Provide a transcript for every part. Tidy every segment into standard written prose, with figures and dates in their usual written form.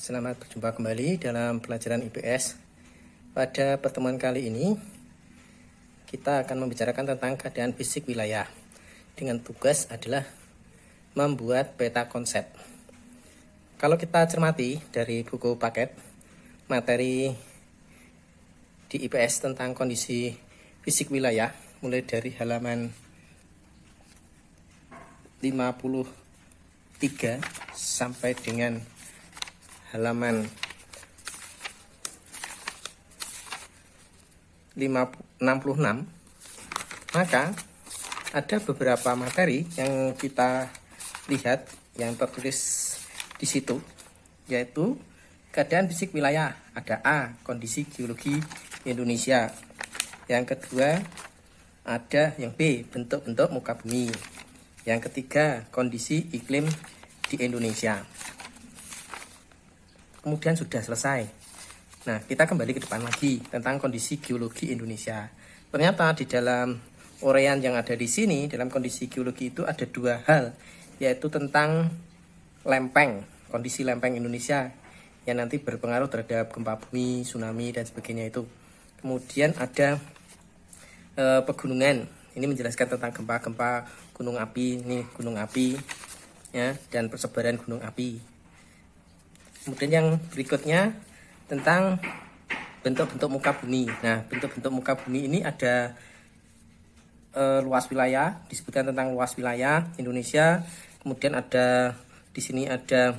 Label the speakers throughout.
Speaker 1: Selamat berjumpa kembali dalam pelajaran IPS. Pada pertemuan kali ini kita akan membicarakan tentang keadaan fisik wilayah dengan tugas adalah membuat peta konsep. Kalau kita cermati dari buku paket materi di IPS tentang kondisi fisik wilayah mulai dari halaman 53 sampai dengan halaman 66, maka ada beberapa materi yang kita lihat yang tertulis di situ, yaitu keadaan fisik wilayah. Ada A, kondisi geologi Indonesia. Yang kedua ada yang B, bentuk-bentuk muka bumi. Yang ketiga, kondisi iklim di Indonesia. Kemudian sudah selesai. Nah, kita kembali ke depan lagi tentang kondisi geologi Indonesia. Ternyata di dalam uraian yang ada di sini, dalam kondisi geologi itu ada dua hal, yaitu tentang lempeng, kondisi lempeng Indonesia yang nanti berpengaruh terhadap gempa bumi, tsunami, dan sebagainya itu. Kemudian ada pegunungan. Ini menjelaskan tentang gempa-gempa gunung api, ini gunung api, ya, dan persebaran gunung api. Kemudian yang berikutnya tentang bentuk-bentuk muka bumi. Nah, bentuk-bentuk muka bumi ini ada luas wilayah, disebutkan tentang luas wilayah Indonesia. Kemudian ada di sini ada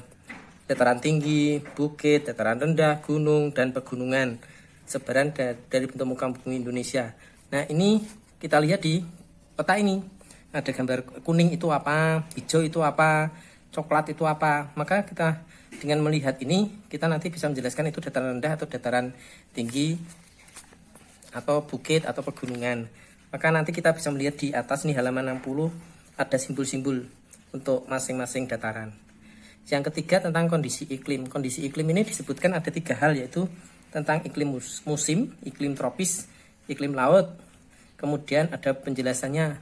Speaker 1: dataran tinggi, bukit, dataran rendah, gunung, dan pegunungan. Sebaran dari bentuk muka bumi Indonesia. Nah, ini kita lihat di peta ini. Ada gambar kuning itu apa, hijau itu apa, coklat itu apa. Maka kita dengan melihat ini, kita nanti bisa menjelaskan itu dataran rendah atau dataran tinggi, atau bukit atau pegunungan. Maka nanti kita bisa melihat di atas nih halaman 60 ada simbol-simbol untuk masing-masing dataran. Yang ketiga tentang kondisi iklim. Kondisi iklim ini disebutkan ada tiga hal, yaitu tentang iklim musim, iklim tropis, iklim laut. Kemudian ada penjelasannya,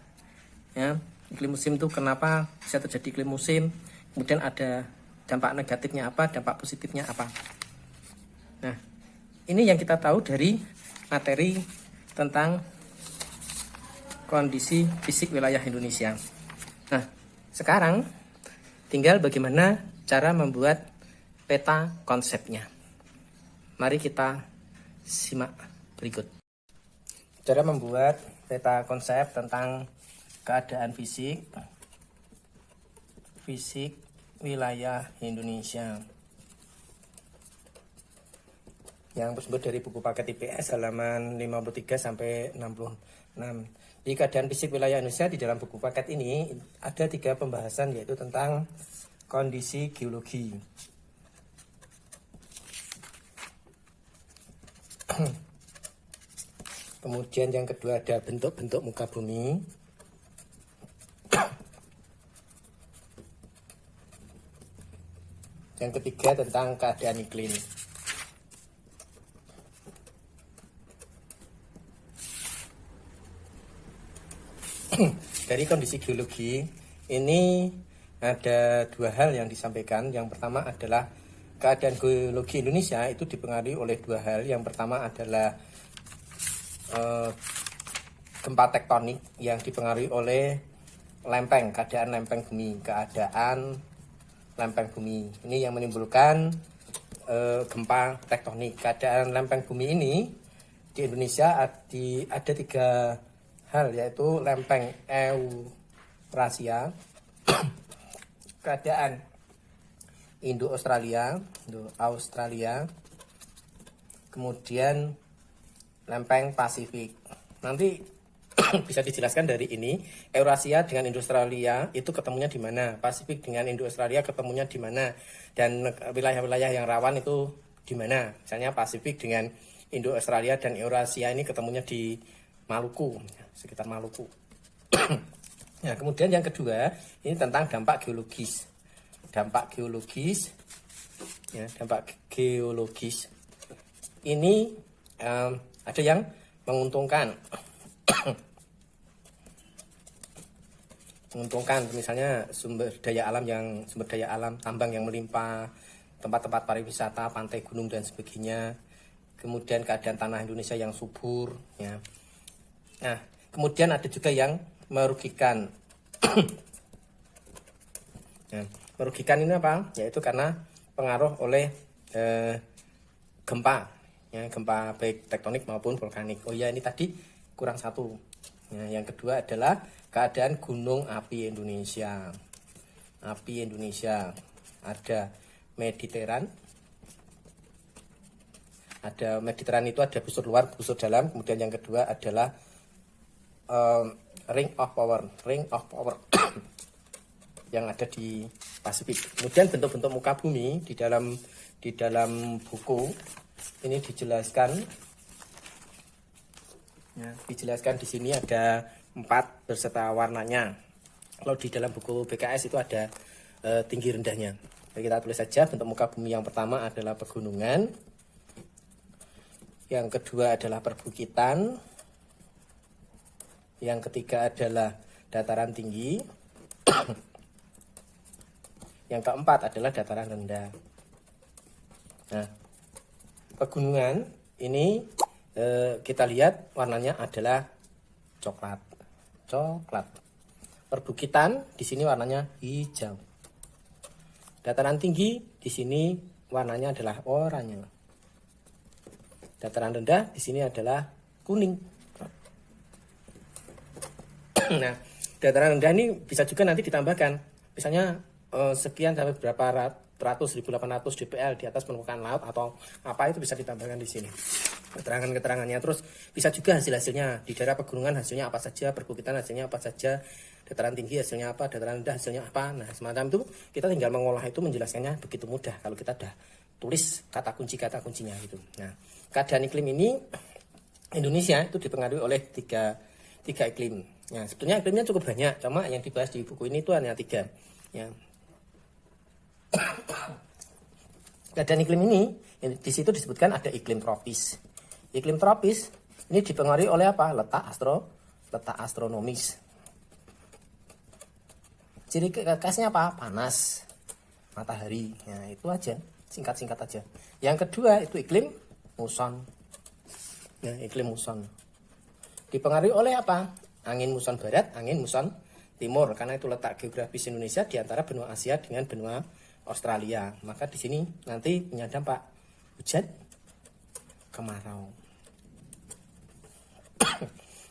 Speaker 1: ya, iklim musim itu kenapa bisa terjadi iklim musim. Kemudian ada dampak negatifnya apa, dampak positifnya apa. Nah, ini yang kita tahu dari materi tentang kondisi fisik wilayah Indonesia. Nah, sekarang tinggal bagaimana cara membuat peta konsepnya. Mari kita simak berikut. Cara membuat peta konsep tentang keadaan fisik wilayah Indonesia yang bersumber dari buku paket IPS halaman 53 sampai 66. Di keadaan fisik wilayah Indonesia di dalam buku paket ini ada tiga pembahasan, yaitu tentang kondisi geologi, kemudian yang kedua ada bentuk-bentuk muka bumi, yang ketiga tentang keadaan iklim. Dari kondisi geologi ini ada dua hal yang disampaikan. Yang pertama adalah keadaan geologi Indonesia itu dipengaruhi oleh dua hal. Yang pertama adalah gempa tektonik yang dipengaruhi oleh lempeng, keadaan lempeng bumi, keadaan lempeng bumi. Ini yang menimbulkan gempa tektonik. Keadaan lempeng bumi ini di Indonesia ada tiga hal, yaitu lempeng Eurasia, keadaan Indo-Australia, kemudian lempeng Pasifik. Nanti bisa dijelaskan dari ini, Eurasia dengan Indo-Australia itu ketemunya di mana, Pasifik dengan Indo-Australia ketemunya di mana, dan wilayah-wilayah yang rawan itu di mana. Misalnya Pasifik dengan Indo-Australia dan Eurasia ini ketemunya di Maluku, sekitar Maluku. Nah, kemudian yang kedua ini tentang dampak geologis. Dampak geologis, ya, dampak geologis ini ada yang menguntungkan. Menguntungkan misalnya sumber daya alam tambang yang melimpah, tempat-tempat pariwisata, pantai, gunung dan sebagainya. Kemudian keadaan tanah Indonesia yang subur, ya. Nah, kemudian ada juga yang merugikan. Nah, merugikan ini apa? Yaitu karena pengaruh oleh gempa, ya, gempa baik tektonik maupun vulkanik. Oh ya, ini tadi kurang satu. Nah, yang kedua adalah keadaan gunung api Indonesia. Api Indonesia ada Mediteran. Ada Mediteran itu ada busur luar, busur dalam. Kemudian yang kedua adalah Ring of Power yang ada di Pasifik. Kemudian bentuk-bentuk muka bumi di dalam buku ini dijelaskan. Ya, dijelaskan di sini ada 4 berserta warnanya. Kalau di dalam buku BKS itu ada tinggi rendahnya. Jadi kita tulis saja bentuk muka bumi yang pertama adalah pegunungan. Yang kedua adalah perbukitan. Yang ketiga adalah dataran tinggi. Yang keempat adalah dataran rendah. Nah, pegunungan ini kita lihat warnanya adalah coklat. Perbukitan di sini warnanya hijau. Dataran tinggi di sini warnanya adalah oranye. Dataran rendah di sini adalah kuning. Nah, dataran rendah ini bisa juga nanti ditambahkan. Misalnya sekian sampai berapa ratus 1800 dpl di atas permukaan laut atau apa, itu bisa ditambahkan di sini keterangannya. Terus bisa juga hasilnya di daerah pegunungan hasilnya apa saja, perbukitan hasilnya apa saja, dataran tinggi hasilnya apa, dataran rendah hasilnya apa. Nah, semacam itu kita tinggal mengolah itu, menjelaskannya begitu mudah kalau kita udah tulis kata kuncinya gitu. Nah, keadaan iklim ini Indonesia itu dipengaruhi oleh tiga iklim. Ya, sebetulnya iklimnya cukup banyak, cuma yang dibahas di buku ini itu hanya 3. Ya. Keadaan iklim ini di situ disebutkan ada iklim tropis. Iklim tropis ini dipengaruhi oleh apa? Letak astronomis. Ciri khasnya apa? Panas, matahari. Ya, itu aja, singkat aja. Yang kedua itu iklim muson. Ya, iklim muson dipengaruhi oleh apa? Angin muson barat, angin muson timur, karena itu letak geografis Indonesia di antara benua Asia dengan benua Australia. Maka di sini nanti punya dampak hujan, kemarau.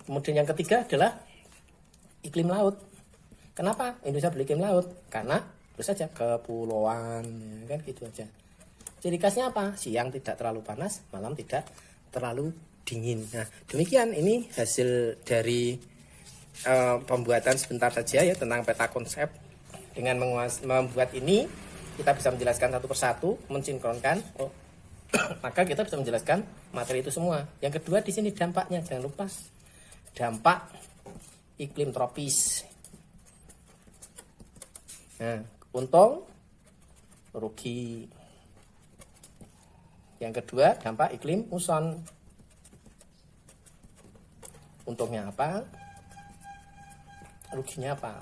Speaker 1: Kemudian yang ketiga adalah iklim laut. Kenapa Indonesia beriklim laut? Karena terus saja kepulauan, ya kan, gitu aja. Ciri khasnya apa? Siang tidak terlalu panas, malam tidak terlalu dingin. Nah, demikian ini hasil dari pembuatan sebentar saja ya tentang peta konsep. Dengan membuat ini kita bisa menjelaskan satu persatu, mensinkronkan. Maka kita bisa menjelaskan materi itu semua. Yang kedua di sini dampaknya, jangan lupa dampak iklim tropis. Nah, untung, rugi. Yang kedua dampak iklim muson. Untungnya apa? Ruginya apa?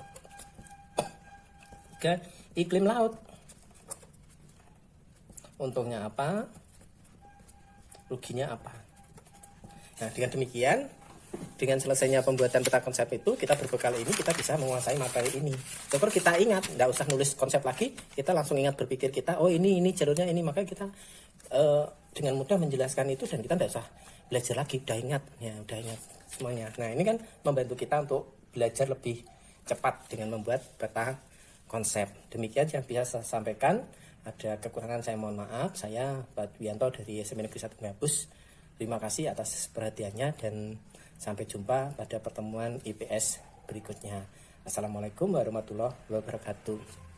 Speaker 1: Ke iklim laut. Untungnya apa? Ruginya apa? Nah, dengan demikian, dengan selesainya pembuatan peta konsep itu, kita berbekal ini kita bisa menguasai materi ini. Jadi kita ingat, nggak usah nulis konsep lagi, kita langsung ingat berpikir kita, oh ini jalurnya ini, maka kita dengan mudah menjelaskan itu dan kita nggak usah belajar lagi, udah ingat semuanya. Nah, ini kan membantu kita untuk belajar lebih cepat dengan membuat peta konsep. Demikian yang bisa saya sampaikan. Ada kekurangan saya mohon maaf. Saya Pak Wianto dari SMA Negeri 1 Gabus. Terima kasih atas perhatiannya dan sampai jumpa pada pertemuan IPS berikutnya. Assalamualaikum warahmatullahi wabarakatuh.